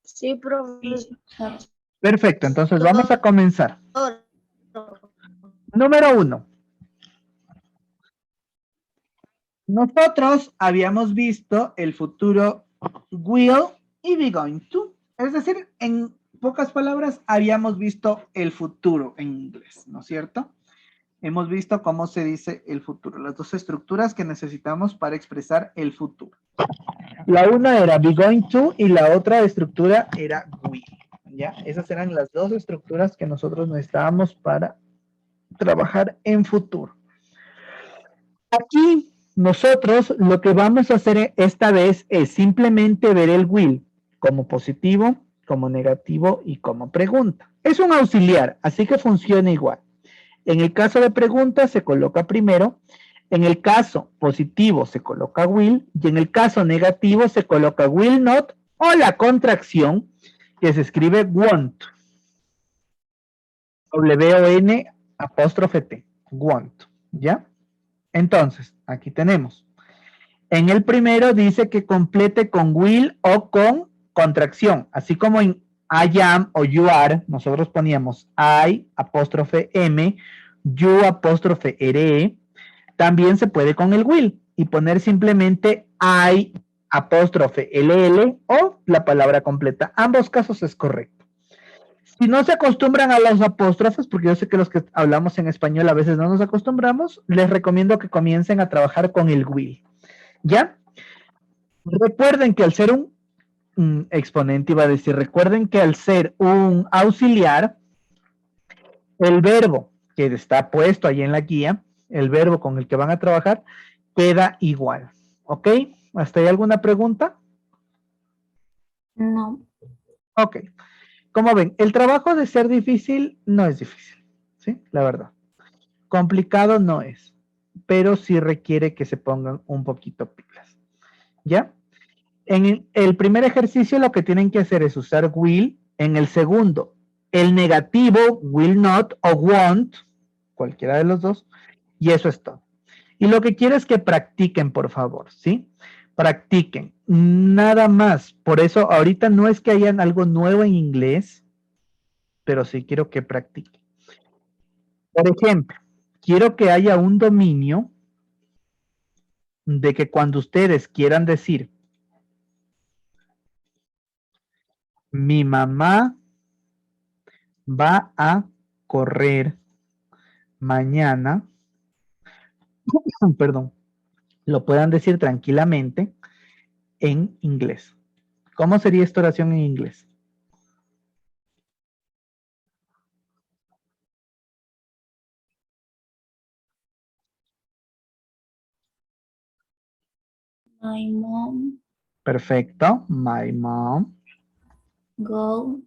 Sí, profesor. Perfecto, entonces vamos a comenzar. Número 1. Nosotros habíamos visto el futuro will y be going to. Es decir, en pocas palabras, habíamos visto el futuro en inglés, ¿no es cierto? Hemos visto cómo se dice el futuro, las dos estructuras que necesitamos para expresar el futuro. La una era be going to y la otra estructura era will. ¿Ya? Esas eran las dos estructuras que nosotros necesitábamos para trabajar en futuro. Aquí nosotros lo que vamos a hacer esta vez es simplemente ver el will como positivo, como negativo y como pregunta. Es un auxiliar, así que funciona igual. En el caso de pregunta se coloca primero, en el caso positivo se coloca will y en el caso negativo se coloca will not o la contracción que se escribe want. W-O-N apóstrofe T, want, ¿ya? Entonces, aquí tenemos. En el primero dice que complete con will o con contracción, así como en I am o you are, nosotros poníamos I apóstrofe M, you apóstrofe RE, también se puede con el will y poner simplemente I apóstrofe LL o la palabra completa. Ambos casos es correcto. Si no se acostumbran a los apóstrofes, porque yo sé que los que hablamos en español a veces no nos acostumbramos, les recomiendo que comiencen a trabajar con el will. ¿Ya? Recuerden que al ser un exponente, iba a decir, recuerden que al ser un auxiliar, el verbo que está puesto ahí en la guía, el verbo con el que van a trabajar, queda igual. ¿Ok? ¿Hasta ahí alguna pregunta? No. Ok. Como ven, el trabajo de ser difícil no es difícil, ¿sí? La verdad. Complicado no es, pero sí requiere que se pongan un poquito pilas. ¿Ya? En el primer ejercicio lo que tienen que hacer es usar will. En el segundo, el negativo, will not o won't, cualquiera de los dos, y eso es todo. Y lo que quiero es que practiquen, por favor, ¿sí? Practiquen, nada más. Por eso ahorita no es que hayan algo nuevo en inglés, pero sí quiero que practiquen. Por ejemplo, quiero que haya un dominio de que cuando ustedes quieran decir, mi mamá va a correr mañana, perdón, lo puedan decir tranquilamente en inglés. ¿Cómo sería esta oración en inglés? My mom Perfecto. My mom. go.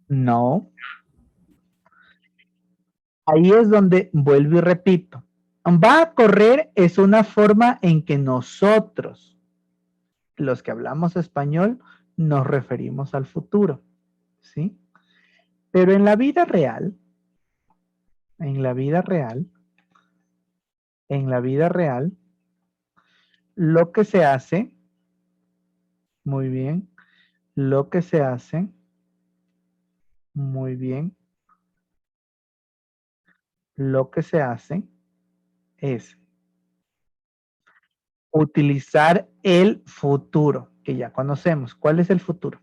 No. Ahí es donde vuelvo y repito. Va a correr es una forma en que nosotros, los que hablamos español, nos referimos al futuro. ¿Sí? Pero en la vida real, en la vida real, lo que se hace, muy bien, lo que se hace, muy bien, lo que se hace es utilizar el futuro, que ya conocemos. ¿Cuál es el futuro?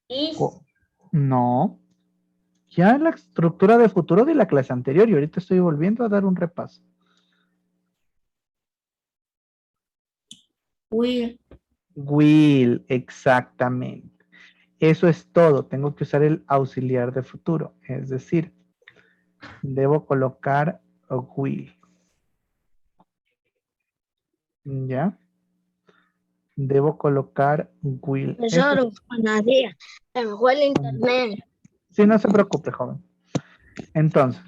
Is. No. Ya la estructura de futuro de la clase anterior y ahorita estoy volviendo a dar un repaso. Will. Will, exactamente. Eso es todo. Tengo que usar el auxiliar de futuro. Es decir, debo colocar will. ¿Ya? Debo colocar will. Profesor, buenos días. Se me fue el internet. Sí, no se preocupe, joven. Entonces,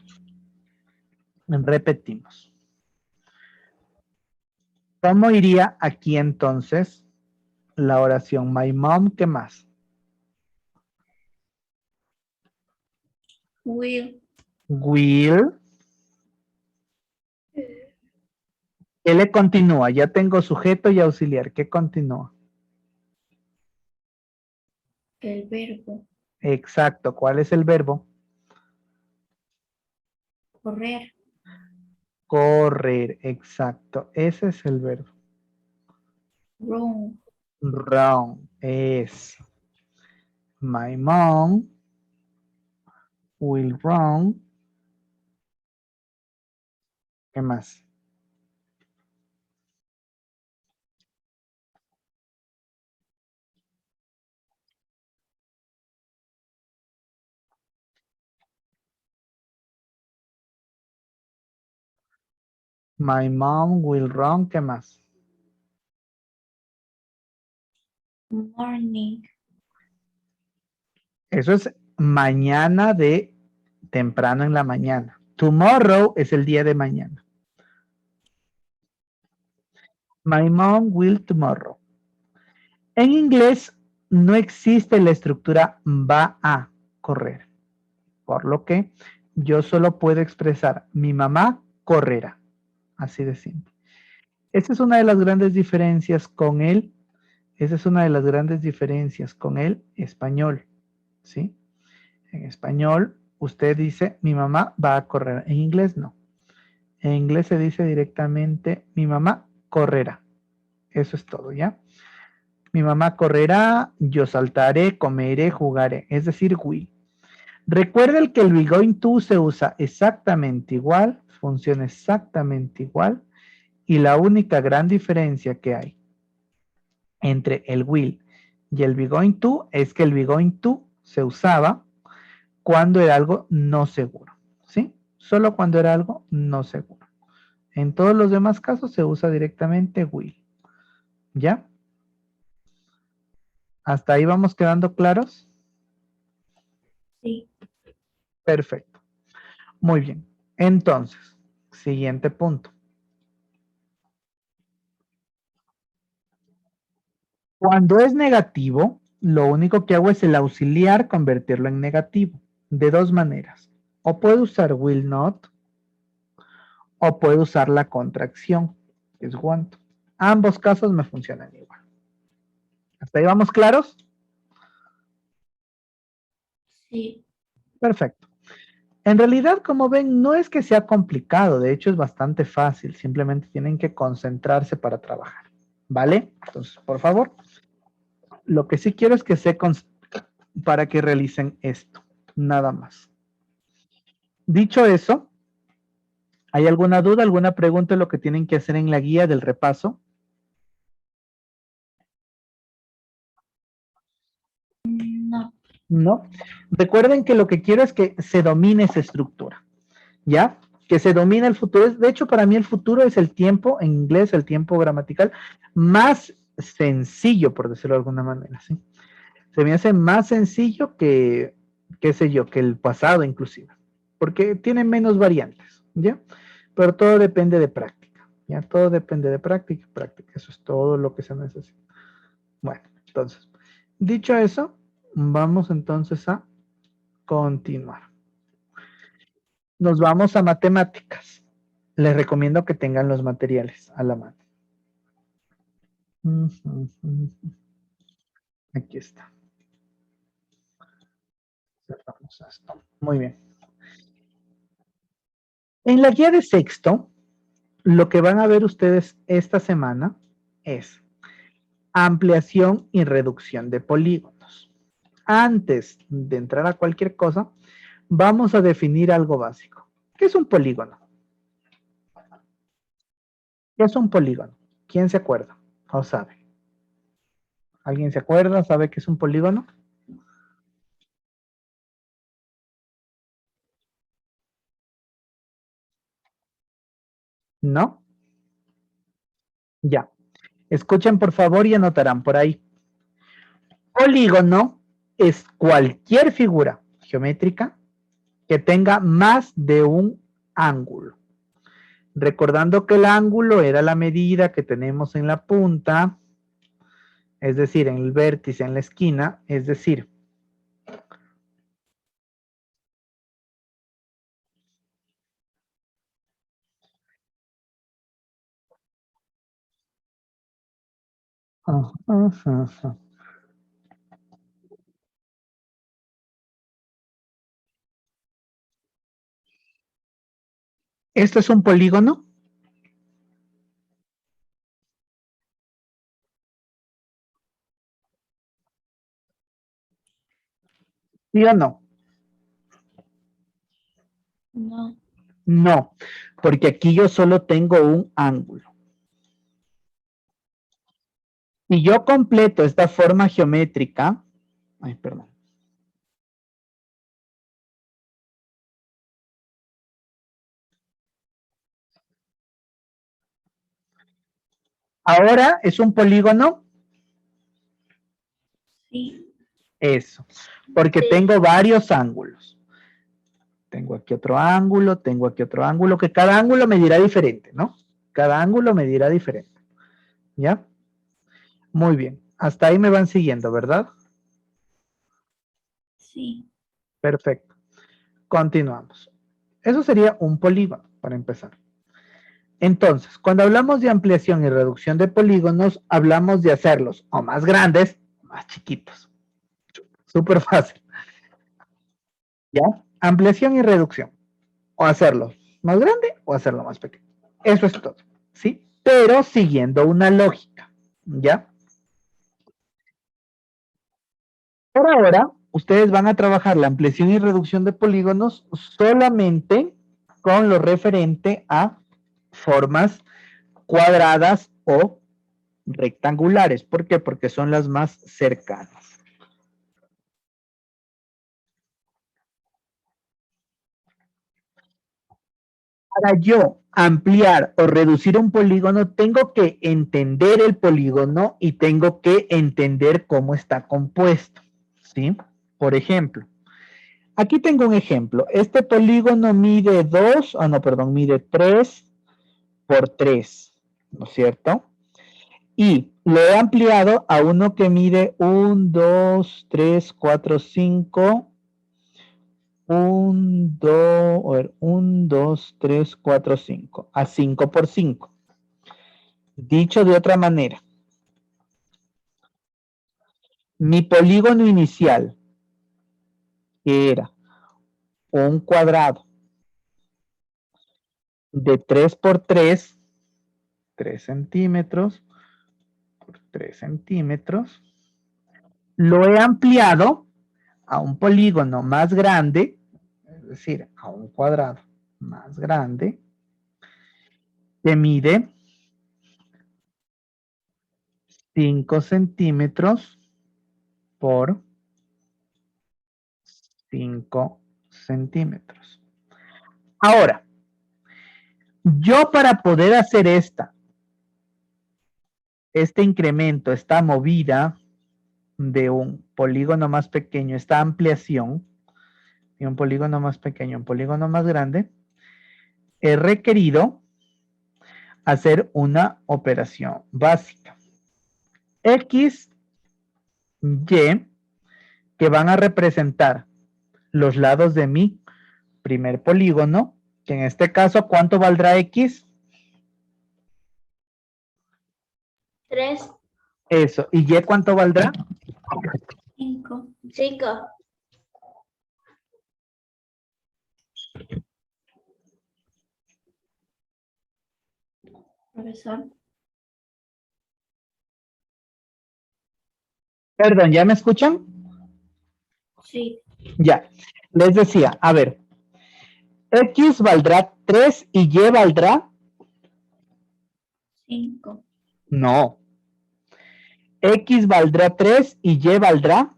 repetimos. ¿Cómo iría aquí entonces la oración? My mom, ¿qué más? Will. Will. ¿Qué le continúa? Ya tengo sujeto y auxiliar. ¿Qué continúa? El verbo. Exacto. ¿Cuál es el verbo? Correr. Correr. Exacto. Ese es el verbo. Run. Run. Es. My mom will run. ¿Qué más? My mom will run. ¿Qué más? Morning. Eso es mañana de temprano en la mañana. Tomorrow es el día de mañana. My mom will tomorrow. En inglés no existe la estructura va a correr, por lo que yo solo puedo expresar mi mamá correrá, así de simple. Esa es una de las grandes diferencias con esa es una de las grandes diferencias con el español, ¿sí? En español usted dice mi mamá va a correr, en inglés no. En inglés se dice directamente mi mamá correrá. Eso es todo, ¿ya? Mi mamá correrá, yo saltaré, comeré, jugaré, es decir, will. Recuerden que el be going to se usa exactamente igual, funciona exactamente igual, y la única gran diferencia que hay entre el will y el be going to es que el be going to se usaba cuando era algo no seguro, ¿sí? Solo cuando era algo no seguro. En todos los demás casos se usa directamente will, ¿ya? ¿Hasta ahí vamos quedando claros? Sí. Perfecto. Muy bien. Entonces, siguiente punto. Cuando es negativo, lo único que hago es el auxiliar convertirlo en negativo. De dos maneras. O puedo usar will not, o puedo usar la contracción, que es want. Ambos casos me funcionan igual. ¿Hasta ahí vamos claros? Sí. Perfecto. En realidad, como ven, no es que sea complicado, de hecho es bastante fácil, simplemente tienen que concentrarse para trabajar, ¿vale? Entonces, por favor, lo que sí quiero es que se para que realicen esto, nada más. Dicho eso, ¿hay alguna duda, alguna pregunta de lo que tienen que hacer en la guía del repaso? No. No. Recuerden que lo que quiero es que se domine esa estructura, ¿ya? Que se domine el futuro. De hecho, para mí el futuro es el tiempo, en inglés, el tiempo gramatical más sencillo, por decirlo de alguna manera, ¿sí? Se me hace más sencillo que, qué sé yo, que el pasado inclusive, porque tiene menos variantes, ¿ya? Pero todo depende de práctica, ¿ya? Todo depende de práctica, práctica, eso es todo lo que se necesita. Bueno, entonces, dicho eso, vamos entonces a continuar. Nos vamos a matemáticas. Les recomiendo que tengan los materiales a la mano. Aquí está. Cerramos esto. Muy bien. En la guía de sexto, lo que van a ver ustedes esta semana es ampliación y reducción de polígonos. Antes de entrar a cualquier cosa, vamos a definir algo básico. ¿Qué es un polígono? ¿Qué es un polígono? ¿Quién se acuerda o sabe? ¿Alguien se acuerda? ¿Sabe qué es un polígono? ¿No? Ya. Escuchen por favor y anotarán por ahí. Polígono es cualquier figura geométrica que tenga más de un ángulo. Recordando que el ángulo era la medida que tenemos en la punta, es decir, en el vértice, en la esquina, es decir, Ajá. ¿Esto es un polígono? ¿Sí o no? No. No, porque aquí yo solo tengo un ángulo. Si yo completo esta forma geométrica, ay, perdón. Ahora es un polígono, Sí. eso, porque Sí. tengo varios ángulos. Tengo aquí otro ángulo, tengo aquí otro ángulo, que cada ángulo me dirá diferente, ¿no? Cada ángulo me dirá diferente. ¿Ya? Muy bien. Hasta ahí me van siguiendo, ¿verdad? Sí. Perfecto. Continuamos. Eso sería un polígono, para empezar. Entonces, cuando hablamos de ampliación y reducción de polígonos, hablamos de hacerlos o más grandes o más chiquitos. Súper fácil. ¿Ya? Ampliación y reducción. O hacerlo más grande o hacerlo más pequeño. Eso es todo. ¿Sí? Pero siguiendo una lógica. ¿Ya? Por ahora, ustedes van a trabajar la ampliación y reducción de polígonos solamente con lo referente a formas cuadradas o rectangulares. ¿Por qué? Porque son las más cercanas. Para yo ampliar o reducir un polígono, tengo que entender el polígono y tengo que entender cómo está compuesto. ¿Sí? Por ejemplo, aquí tengo un ejemplo. Este polígono mide 2, no, perdón, mide 3 por 3, ¿no es cierto? Y lo he ampliado a uno que mide 1, 2, 3, 4, 5. 1, 2, 3, 4, 5. A 5 por 5. Dicho de otra manera, mi polígono inicial, que era un cuadrado de 3 por 3, 3 centímetros por 3 centímetros, lo he ampliado a un polígono más grande, es decir, a un cuadrado más grande, que mide 5 centímetros por 5 centímetros. Ahora, yo para poder hacer este incremento, esta movida de un polígono más pequeño, esta ampliación de un polígono más pequeño, un polígono más grande, he requerido hacer una operación básica. X, Y, que van a representar los lados de mi primer polígono, que en este caso, ¿cuánto valdrá X? 3, Eso. ¿Y Y cuánto valdrá? 5. 5. Profesor. Perdón, ¿ya me escuchan? Sí. Ya. Les decía, a ver, X valdrá 3 y Y valdrá 5. no. X valdrá 3 y Y valdrá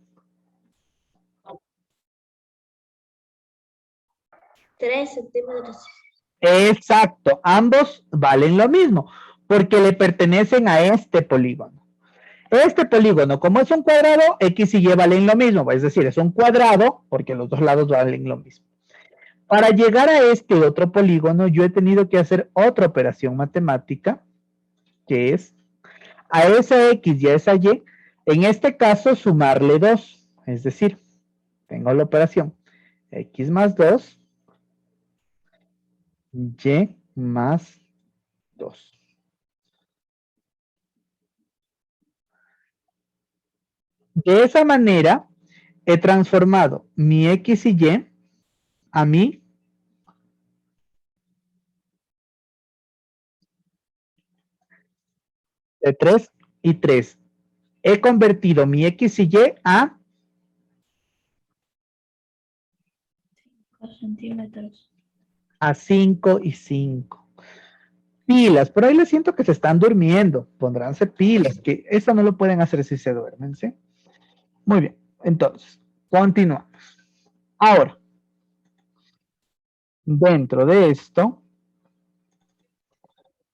3 centímetros. exacto. Ambos valen lo mismo porque le pertenecen a este polígono. Este polígono, como es un cuadrado, X y Y valen lo mismo. Es decir, es un cuadrado porque los dos lados valen lo mismo. Para llegar a este otro polígono, yo he tenido que hacer otra operación matemática que es a esa X y a esa Y, en este caso sumarle 2, es decir, tengo la operación X más 2, Y más 2. De esa manera, he transformado mi X y Y a mi de 3 y 3. He convertido mi X y Y centímetros. a 5 y 5. Pilas, por ahí les siento que se están durmiendo. Pondránse pilas, que eso no lo pueden hacer si se duermen, ¿sí? Muy bien, entonces, continuamos. Ahora, dentro de esto,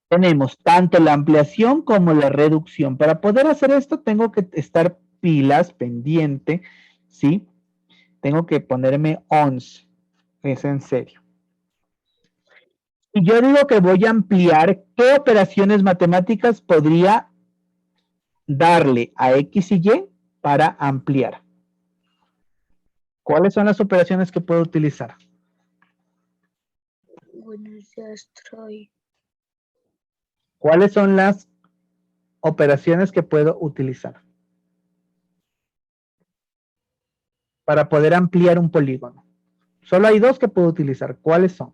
tenemos tanto la ampliación como la reducción. Para poder hacer esto, tengo que estar pilas, pendiente, ¿sí? Tengo que ponerme 11. Es en serio. Y yo digo que voy a ampliar, ¿qué operaciones matemáticas podría darle a X y Y para ampliar? ¿Cuáles son las operaciones que puedo utilizar? Bueno, ya estoy. ¿Cuáles son las operaciones que puedo utilizar para poder ampliar un polígono? Solo hay dos que puedo utilizar. ¿Cuáles son?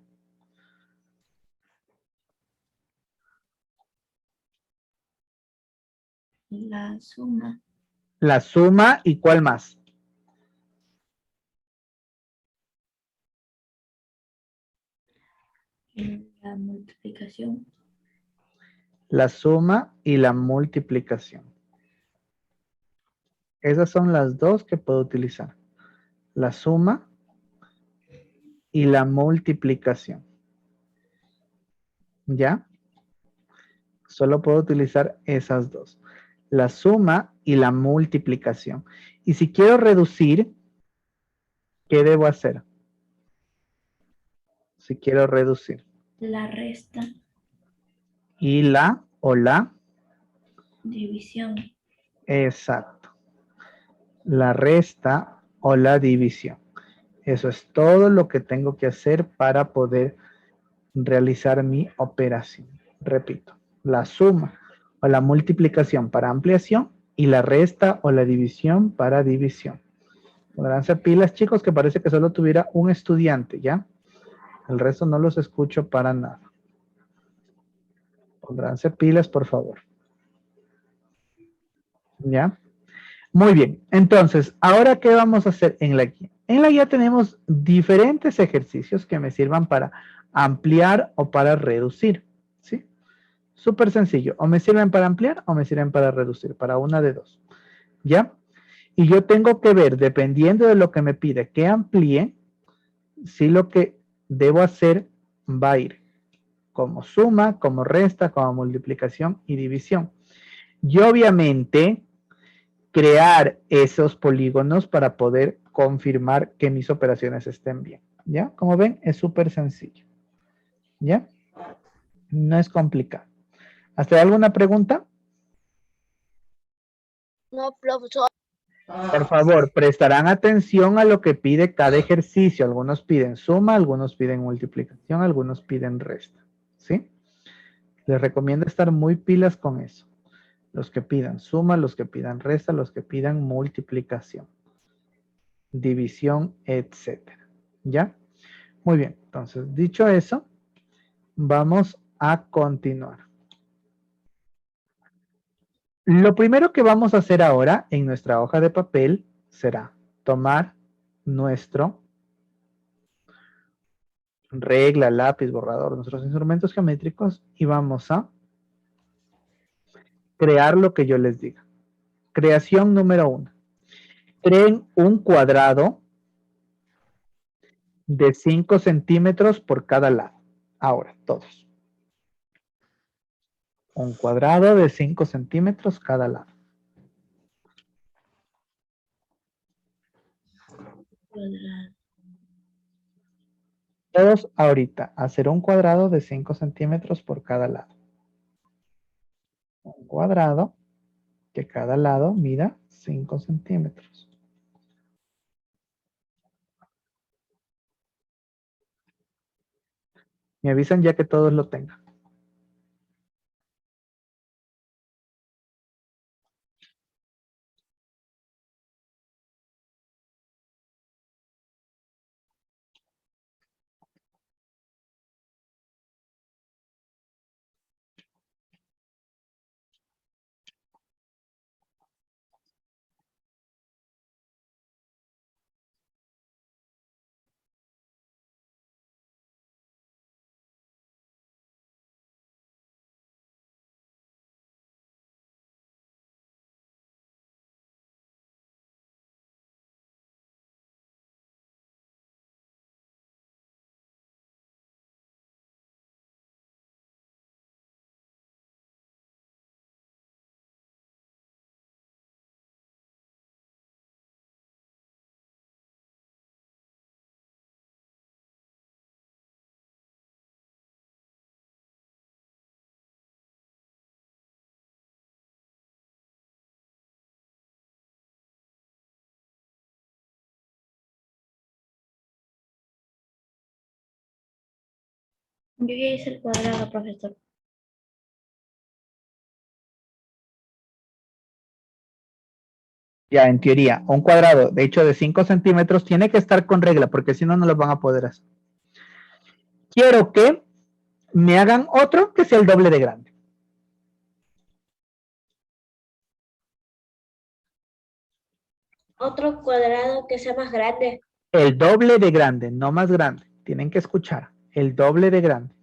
La suma. La suma y ¿cuál más? La multiplicación. La suma y la multiplicación. Esas son las dos que puedo utilizar. La suma y la multiplicación. ¿Ya? Solo puedo utilizar esas dos. La suma y la multiplicación. Y si quiero reducir, ¿qué debo hacer? Si quiero reducir. La resta. Y la o la. División. Exacto. La resta o la división. Eso es todo lo que tengo que hacer para poder realizar mi operación. Repito, la suma o la multiplicación para ampliación y la resta o la división para división. Podránse pilas, chicos, que parece que solo tuviera un estudiante, ¿ya? El resto no los escucho para nada. Pondránse pilas, por favor. ¿Ya? Muy bien. Entonces, ¿ahora qué vamos a hacer en la guía? En la guía tenemos diferentes ejercicios que me sirvan para ampliar o para reducir, ¿sí? Súper sencillo. O me sirven para ampliar o me sirven para reducir, para una de dos, ¿ya? Y yo tengo que ver, dependiendo de lo que me pide que amplíe, si lo que debo hacer va a ir como suma, como resta, como multiplicación y división. Y obviamente crear esos polígonos para poder confirmar que mis operaciones estén bien. ¿Ya? Como ven, es súper sencillo. ¿Ya? No es complicado. ¿Hasta ahí alguna pregunta? No, profesor. Por favor, prestarán atención a lo que pide cada ejercicio. Algunos piden suma, algunos piden multiplicación, algunos piden resta. ¿Sí? Les recomiendo estar muy pilas con eso. Los que pidan suma, los que pidan resta, los que pidan multiplicación, división, etcétera. ¿Ya? Muy bien. Entonces, dicho eso, vamos a continuar. Lo primero que vamos a hacer ahora en nuestra hoja de papel será tomar nuestro regla, lápiz, borrador, nuestros instrumentos geométricos y vamos a crear lo que yo les diga. Creación número 1. Creen un cuadrado de 5 centímetros por cada lado. Ahora, todos. Un cuadrado de 5 centímetros cada lado. Cuadrado. Todos ahorita, hacer un cuadrado de 5 centímetros por cada lado. Un cuadrado que cada lado mida 5 centímetros. Me avisan ya que todos lo tengan. Yo ya hice el cuadrado, profesor. Ya, en teoría, un cuadrado, de hecho, de 5 centímetros tiene que estar con regla, porque si no, no lo van a poder hacer. Quiero que me hagan otro que sea el doble de grande. Otro cuadrado que sea más grande. El doble de grande, no más grande. Tienen que escuchar. El doble de grande.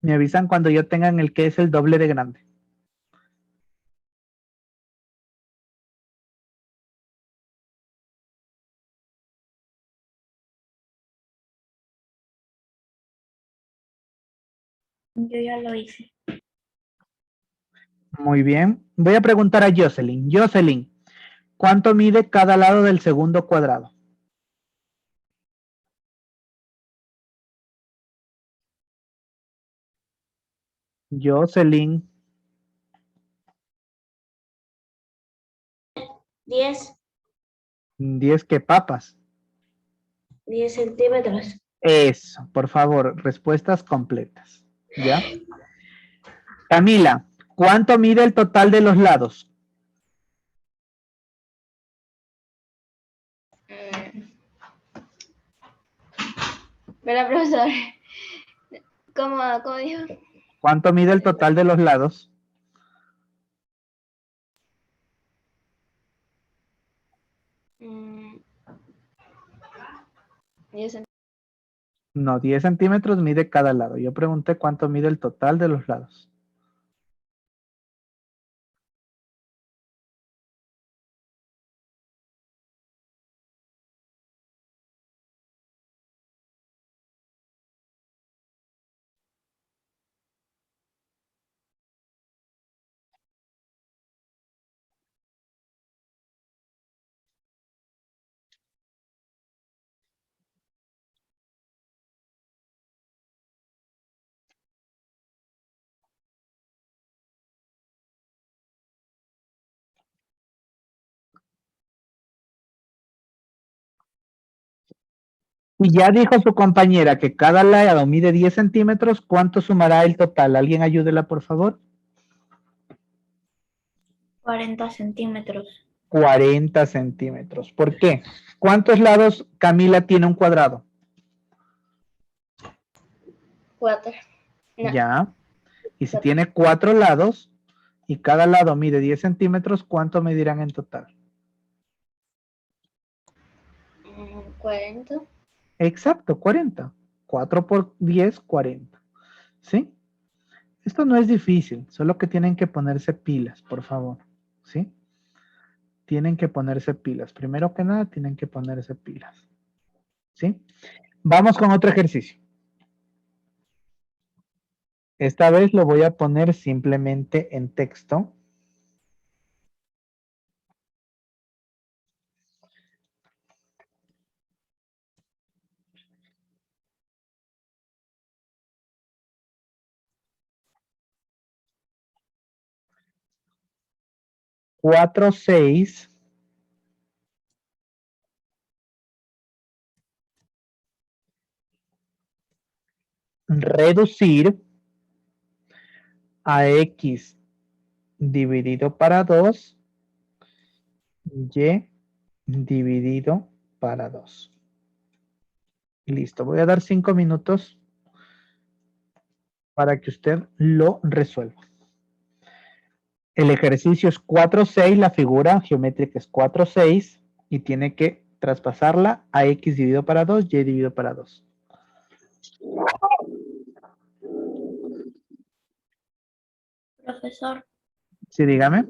Me avisan cuando ya tengan el que es el doble de grande. Yo ya lo hice. Muy bien. Voy a preguntar a Jocelyn. Jocelyn, ¿cuánto mide cada lado del segundo cuadrado? Jocelyn, 10 10 que papas. 10 centímetros. Eso, por favor, respuestas completas. ¿Ya? Camila, ¿cuánto mide el total de los lados? Pero profesor, ¿cómo dijo? ¿Cuánto mide el total de los lados? Mm, 10 centímetros. No, 10 centímetros mide cada lado. Yo pregunté cuánto mide el total de los lados. Y ya dijo su compañera que cada lado mide 10 centímetros, ¿cuánto sumará el total? ¿Alguien ayúdela, por favor? 40 centímetros. 40 centímetros. ¿Por qué? ¿Cuántos lados, Camila, tiene un cuadrado? 4. No. Ya. Y si tiene 4 lados y cada lado mide 10 centímetros, ¿cuánto medirán en total? 40. Exacto, 40. 4 por 10, 40. ¿Sí? Esto no es difícil, solo que tienen que ponerse pilas, por favor. ¿Sí? Tienen que ponerse pilas. Primero que nada, tienen que ponerse pilas. ¿Sí? Vamos con otro ejercicio. Esta vez lo voy a poner simplemente en texto. Cuatro, 6. Reducir a x dividido para 2, y dividido para 2. Listo, voy a dar 5 minutos para que usted lo resuelva. El ejercicio es 4, 6, la figura geométrica es 4, 6 y tiene que traspasarla a x dividido para 2, y dividido para 2. Profesor, Sí, dígame.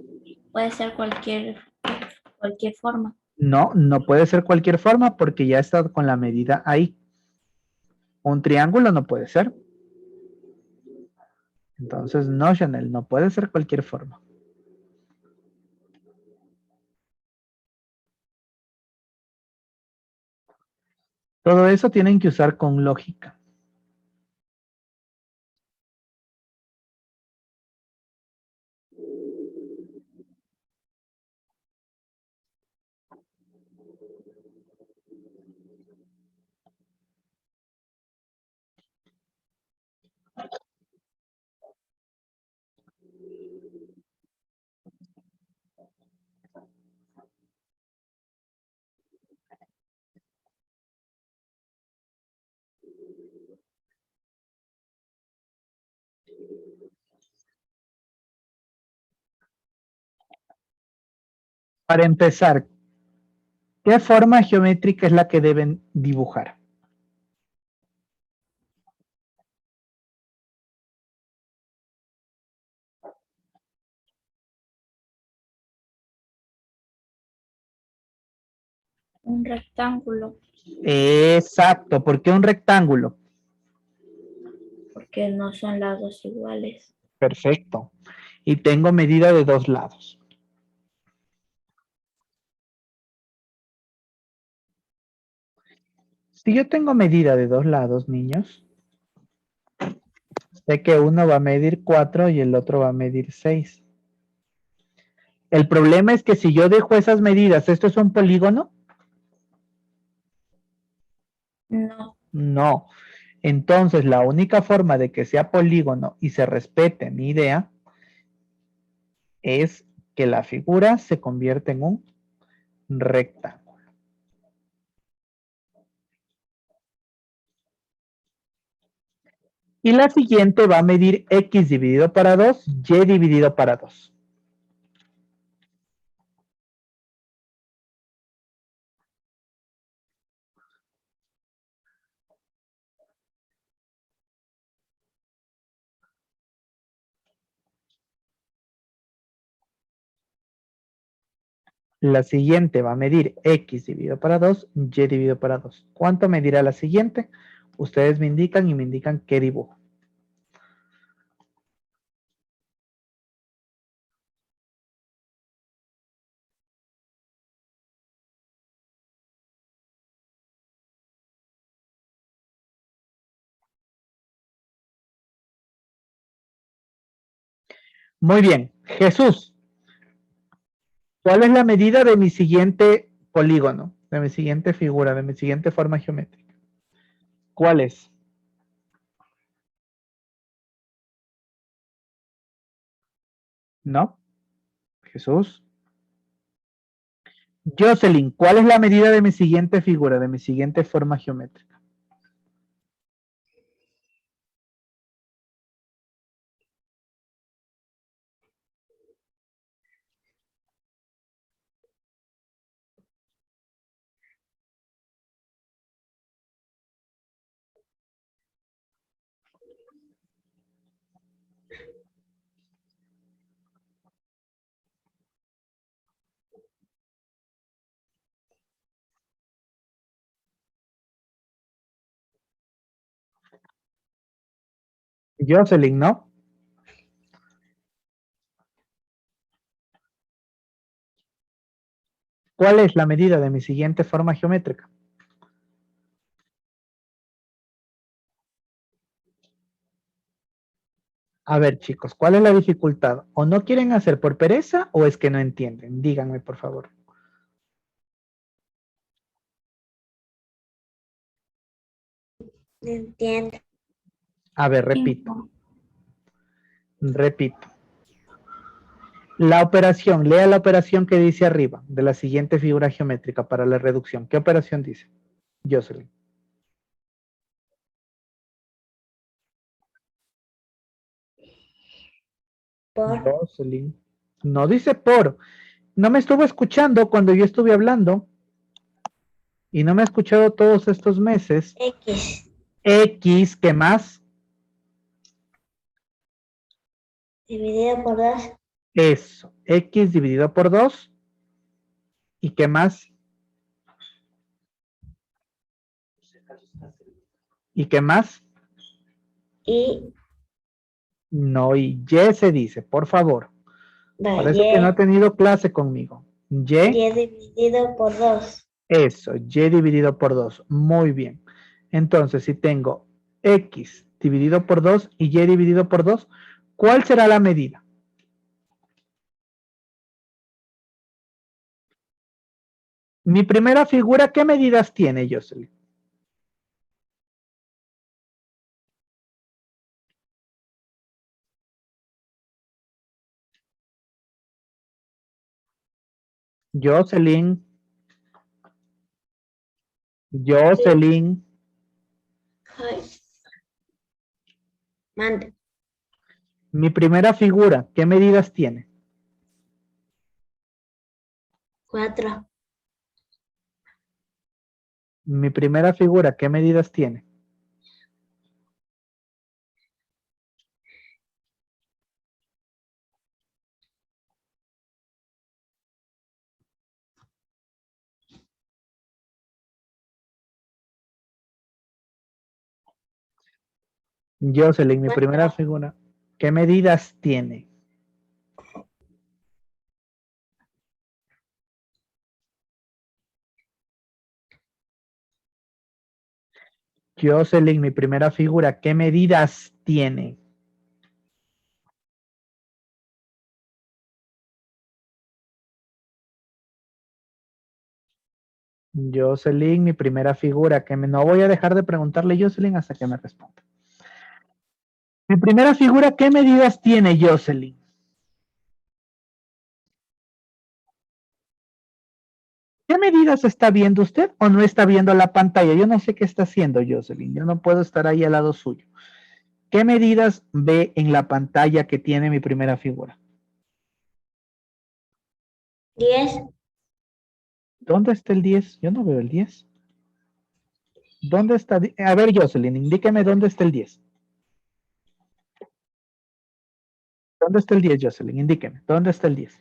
puede ser cualquier forma. No, no puede ser cualquier forma porque ya está con la medida ahí. Un triángulo no puede ser. Entonces, no, Chanel, no puede ser cualquier forma. Todo eso tienen que usar con lógica. Para empezar, ¿qué forma geométrica es la que deben dibujar? Un rectángulo, Exacto, ¿por qué un rectángulo? porque no son lados iguales. Perfecto. Y tengo medida de 2 lados. Si yo tengo medida de 2 lados, niños, sé que uno va a medir 4 y el otro va a medir 6. El problema es que si yo dejo esas medidas, ¿esto es un polígono? No, No. Entonces, la única forma de que sea polígono y se respete mi idea es que la figura se convierta en un rectángulo. Y la siguiente va a medir x dividido para 2, y dividido para 2. La siguiente va a medir x dividido para 2, y dividido para 2. ¿Cuánto medirá la siguiente? Ustedes me indican y me indican qué dibujo. Muy bien. Jesús, ¿cuál es la medida de mi siguiente polígono? De mi siguiente figura, de mi siguiente forma geométrica. ¿Cuál es? ¿No? Jesús. Jocelyn, ¿cuál es la medida de mi siguiente figura, de mi siguiente forma geométrica? Jocelyn, ¿no? ¿Cuál es la medida de mi siguiente forma geométrica? A ver, chicos, ¿cuál es la dificultad? ¿O no quieren hacer por pereza o es que no entienden? Díganme, por favor. No entiendo. A ver, repito. Repito. La operación, lea la operación que dice arriba de la siguiente figura geométrica para la reducción. ¿Qué operación dice? Jocelyn. Por Jocelyn. No dice por. No me estuvo escuchando cuando yo estuve hablando. Y no me ha escuchado todos estos meses. X X, ¿qué más? dividido por 2 Eso. X dividido por 2. ¿Y qué más? ¿Y qué más? Y No, y Y se dice, por favor. Parece que no ha tenido clase conmigo. Y, dividido por 2. eso, Y dividido por 2. Muy bien. Entonces, si tengo X dividido por 2 y Y dividido por 2, ¿cuál será la medida? Mi primera figura, ¿qué medidas tiene, Jocelyn? Jocelyn. Mande. Mi primera figura, ¿qué medidas tiene? 4. Mi primera figura, ¿qué medidas tiene? Jocelyn, mi primera figura, ¿qué medidas tiene? Jocelyn, mi primera figura, ¿qué medidas tiene? Jocelyn, mi primera figura, no voy a dejar de preguntarle a Jocelyn hasta que me responda. Mi primera figura, ¿qué medidas tiene, Jocelyn? ¿Qué medidas está viendo usted o no está viendo la pantalla? Yo no sé qué está haciendo, Jocelyn. Yo no puedo estar ahí al lado suyo. ¿Qué medidas ve en la pantalla que tiene mi primera figura? 10. ¿Dónde está el 10? Yo no veo el 10. ¿Dónde está? A ver, Jocelyn, indíqueme dónde está el 10. ¿Dónde está el 10, Jocelyn? Indíqueme. ¿Dónde está el 10?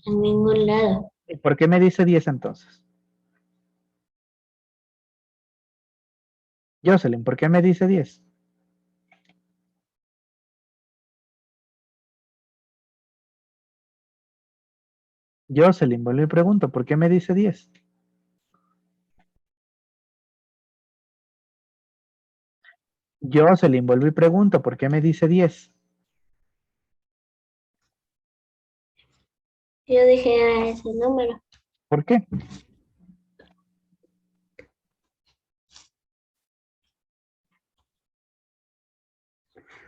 En ningún lado. ¿Y por qué me dice 10 entonces? Jocelyn, ¿por qué me dice 10? Jocelyn, vuelvo y pregunto, ¿por qué me dice 10? Jocelyn, vuelvo y pregunto, ¿por qué me dice 10? Yo dije ese número. ¿Por qué?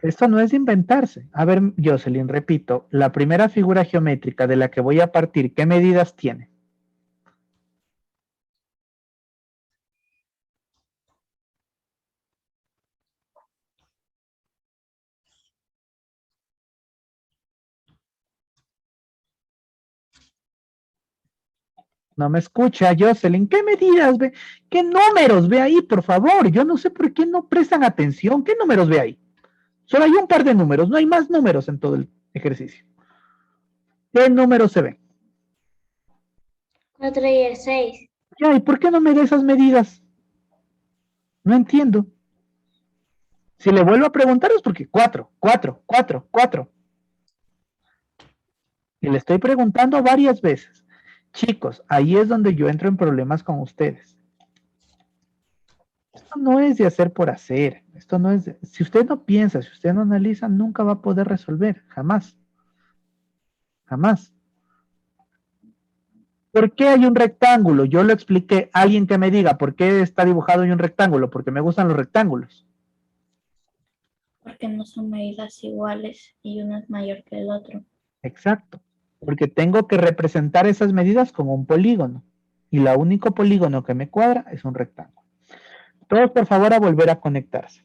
Esto no es de inventarse. A ver, Jocelyn, repito, la primera figura geométrica de la que voy a partir, ¿qué medidas tiene? No me escucha, Jocelyn. ¿Qué medidas ve? ¿Qué números ve ahí, por favor? Yo no sé por qué no prestan atención. ¿Qué números ve ahí? Solo hay un par de números, no hay más números en todo el ejercicio. ¿Qué números se ven? 4 y el 6. Ya, ¿y por qué no me da esas medidas? No entiendo. Si le vuelvo a preguntar es porque 4, 4, 4, 4. Y le estoy preguntando varias veces. Chicos, ahí es donde yo entro en problemas con ustedes. Esto no es de hacer por hacer. Esto no es si usted no piensa, si usted no analiza, nunca va a poder resolver. Jamás. Jamás. ¿Por qué hay un rectángulo? Yo lo expliqué. Alguien que me diga por qué está dibujado en un rectángulo. Porque me gustan los rectángulos. Porque no son medidas iguales y uno es mayor que el otro. Exacto. Porque tengo que representar esas medidas como un polígono. Y el único polígono que me cuadra es un rectángulo. Todos, por favor, a volver a conectarse.